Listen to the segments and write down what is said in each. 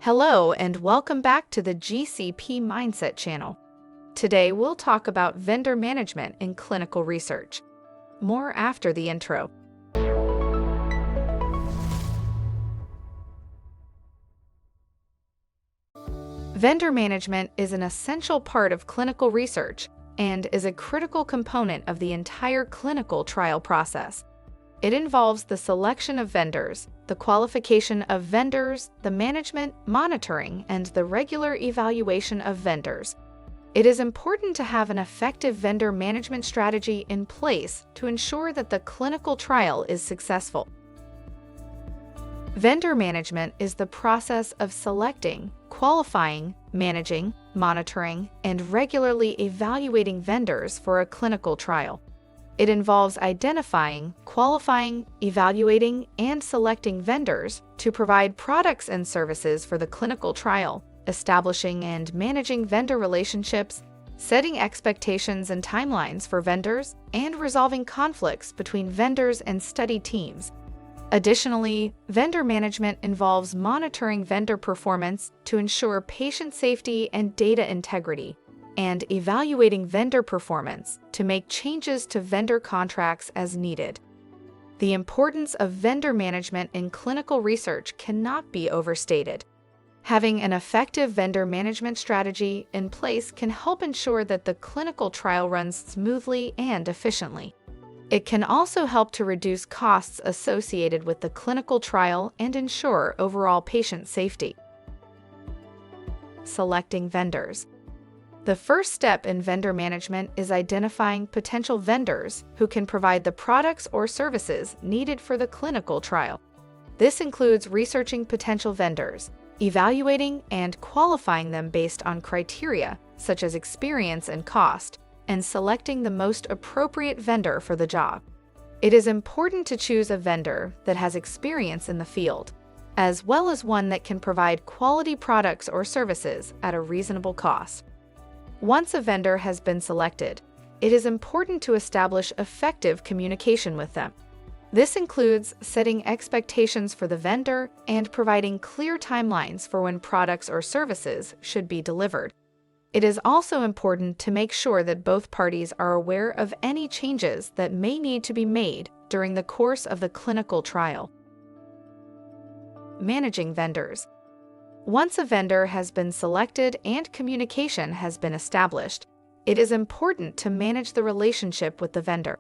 Hello and welcome back to the GCP-Mindset channel. Today we'll talk about vendor management in clinical research. More after the intro. Vendor management is an essential part of clinical research and is a critical component of the entire clinical trial process. It involves the selection of vendors, the qualification of vendors, the management, monitoring, and the regular evaluation of vendors. It is important to have an effective vendor management strategy in place to ensure that the clinical trial is successful. Vendor management is the process of selecting, qualifying, managing, monitoring, and regularly evaluating vendors for a clinical trial. It involves identifying, qualifying, evaluating, and selecting vendors to provide products and services for the clinical trial, establishing and managing vendor relationships, setting expectations and timelines for vendors, and resolving conflicts between vendors and study teams. Additionally, vendor management involves monitoring vendor performance to ensure patient safety and data integrity, and evaluating vendor performance to make changes to vendor contracts as needed. The importance of vendor management in clinical research cannot be overstated. Having an effective vendor management strategy in place can help ensure that the clinical trial runs smoothly and efficiently. It can also help to reduce costs associated with the clinical trial and ensure overall patient safety. Selecting vendors. The first step in vendor management is identifying potential vendors who can provide the products or services needed for the clinical trial. This includes researching potential vendors, evaluating and qualifying them based on criteria such as experience and cost, and selecting the most appropriate vendor for the job. It is important to choose a vendor that has experience in the field, as well as one that can provide quality products or services at a reasonable cost. Once a vendor has been selected, it is important to establish effective communication with them. This includes setting expectations for the vendor and providing clear timelines for when products or services should be delivered. It is also important to make sure that both parties are aware of any changes that may need to be made during the course of the clinical trial. Managing vendors. Once a vendor has been selected and communication has been established, it is important to manage the relationship with the vendor.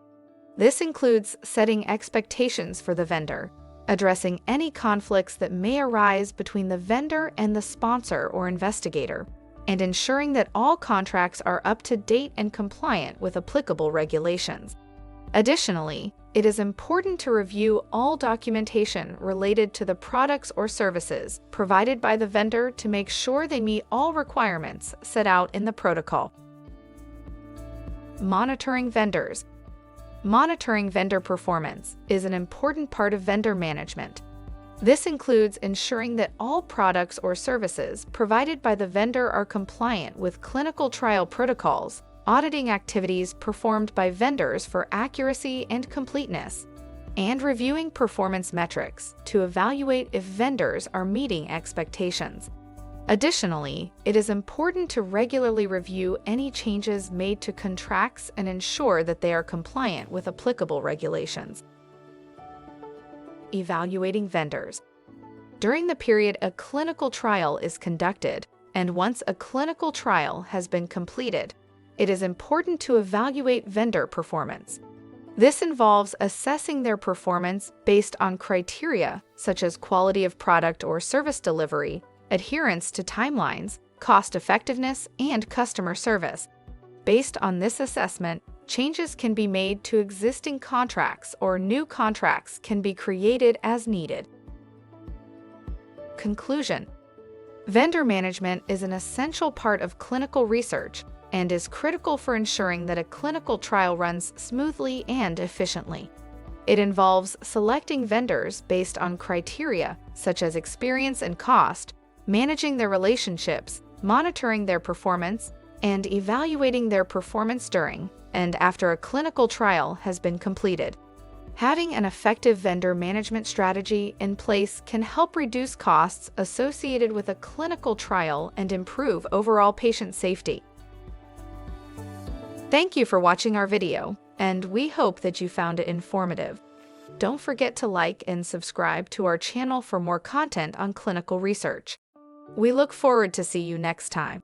This includes setting expectations for the vendor, addressing any conflicts that may arise between the vendor and the sponsor or investigator, and ensuring that all contracts are up to date and compliant with applicable regulations. Additionally, it is important to review all documentation related to the products or services provided by the vendor to make sure they meet all requirements set out in the protocol. Monitoring vendors. Monitoring vendor performance is an important part of vendor management. This includes ensuring that all products or services provided by the vendor are compliant with clinical trial protocols, auditing activities performed by vendors for accuracy and completeness, and reviewing performance metrics to evaluate if vendors are meeting expectations. Additionally, it is important to regularly review any changes made to contracts and ensure that they are compliant with applicable regulations. Evaluating vendors. During the period a clinical trial is conducted, and once a clinical trial has been completed, it is important to evaluate vendor performance. This involves assessing their performance based on criteria such as quality of product or service delivery, adherence to timelines, cost effectiveness, and customer service. Based on this assessment, changes can be made to existing contracts or new contracts can be created as needed. Conclusion. Vendor management is an essential part of clinical research and is critical for ensuring that a clinical trial runs smoothly and efficiently. It involves selecting vendors based on criteria such as experience and cost, managing their relationships, monitoring their performance, and evaluating their performance during and after a clinical trial has been completed. Having an effective vendor management strategy in place can help reduce costs associated with a clinical trial and improve overall patient safety. Thank you for watching our video, and we hope that you found it informative. Don't forget to like and subscribe to our channel for more content on clinical research. We look forward to see you next time.